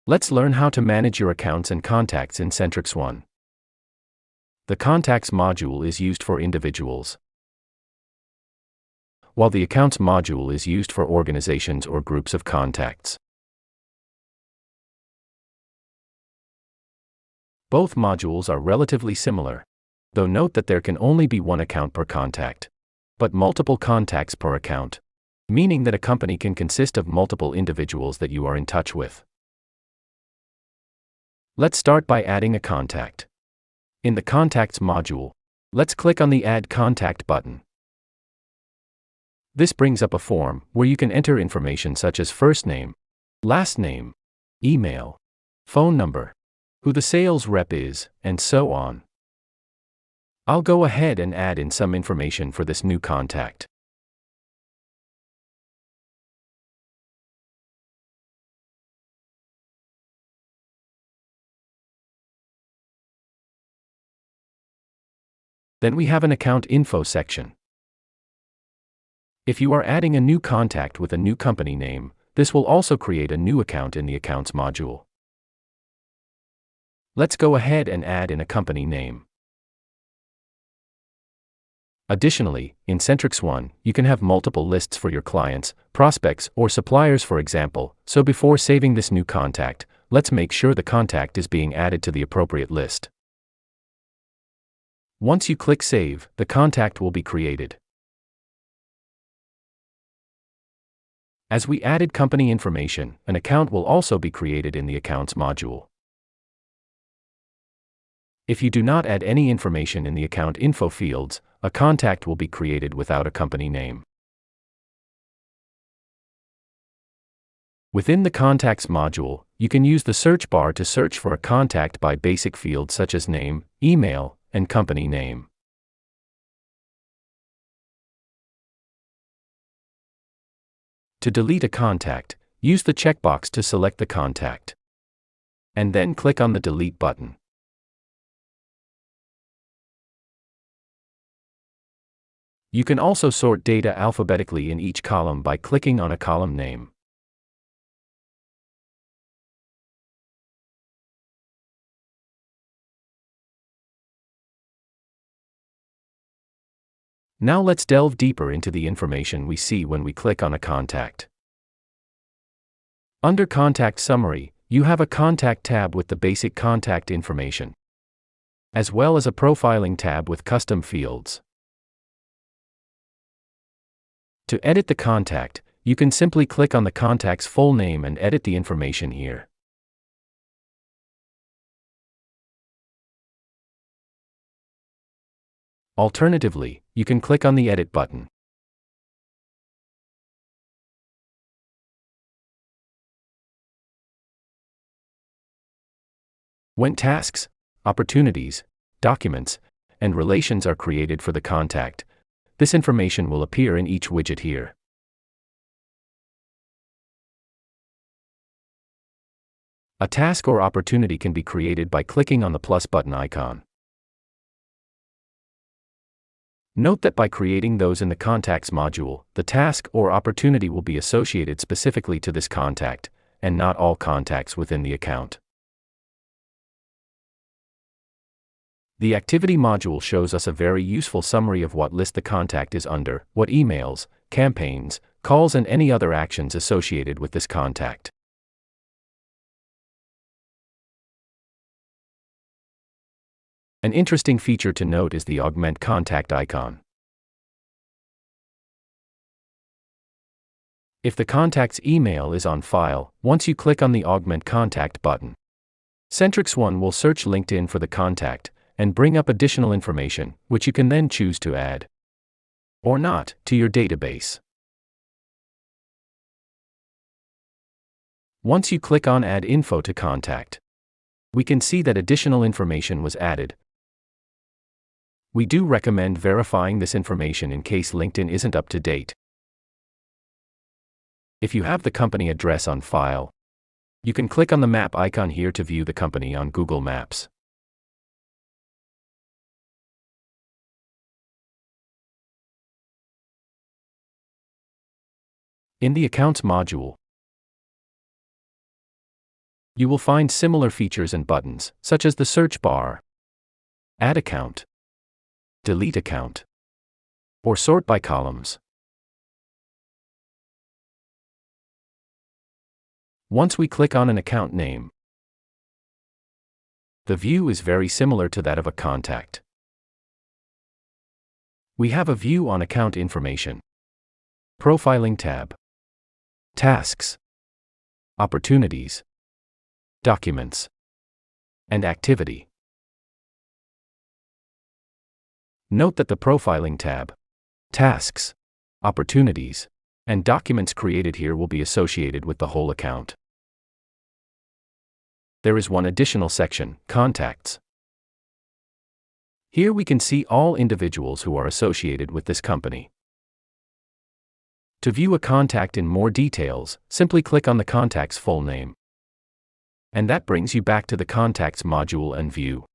Let's learn how to manage your accounts and contacts in CentrixOne. The Contacts module is used for individuals, while the Accounts module is used for organizations or groups of contacts. Both modules are relatively similar, though note that there can only be one account per contact, but multiple contacts per account, meaning that a company can consist of multiple individuals that you are in touch with. Let's start by adding a contact. In the Contacts module, let's click on the Add Contact button. This brings up a form where you can enter information such as first name, last name, email, phone number, who the sales rep is, and so on. I'll go ahead and add in some information for this new contact. Then we have an Account Info section. If you are adding a new contact with a new company name, this will also create a new account in the Accounts module. Let's go ahead and add in a company name. Additionally, in CentrixOne, you can have multiple lists for your clients, prospects, or suppliers, for example, so before saving this new contact, let's make sure the contact is being added to the appropriate list. Once you click Save, the contact will be created. As we added company information, an account will also be created in the Accounts module. If you do not add any information in the Account Info fields, a contact will be created without a company name. Within the Contacts module, you can use the search bar to search for a contact by basic fields such as name, email, and company name. To delete a contact, use the checkbox to select the contact, and then click on the Delete button. You can also sort data alphabetically in each column by clicking on a column name. Now let's delve deeper into the information we see when we click on a contact. Under Contact Summary, you have a Contact tab with the basic contact information, as well as a Profiling tab with custom fields. To edit the contact, you can simply click on the contact's full name and edit the information here. Alternatively, you can click on the Edit button. When tasks, opportunities, documents, and relations are created for the contact, this information will appear in each widget here. A task or opportunity can be created by clicking on the plus button icon. Note that by creating those in the Contacts module, the task or opportunity will be associated specifically to this contact, and not all contacts within the account. The Activity module shows us a very useful summary of what list the contact is under, what emails, campaigns, calls, and any other actions associated with this contact. An interesting feature to note is the Augment Contact icon. If the contact's email is on file, once you click on the Augment Contact button, CentrixOne will search LinkedIn for the contact and bring up additional information, which you can then choose to add or not to your database. Once you click on Add Info to Contact, we can see that additional information was added. We do recommend verifying this information in case LinkedIn isn't up to date. If you have the company address on file, you can click on the map icon here to view the company on Google Maps. In the Accounts module, You will find similar features and buttons, such as the search bar, add account, delete account, or sort by columns. Once we click on an account name, the view is very similar to that of a contact. We have a view on account information, profiling tab, tasks, opportunities, documents, and activity. Note that the profiling tab, tasks, opportunities, and documents created here will be associated with the whole account. There is one additional section, contacts. Here we can see all individuals who are associated with this company. To view a contact in more details, simply click on the contact's full name. And that brings you back to the Contacts module and view.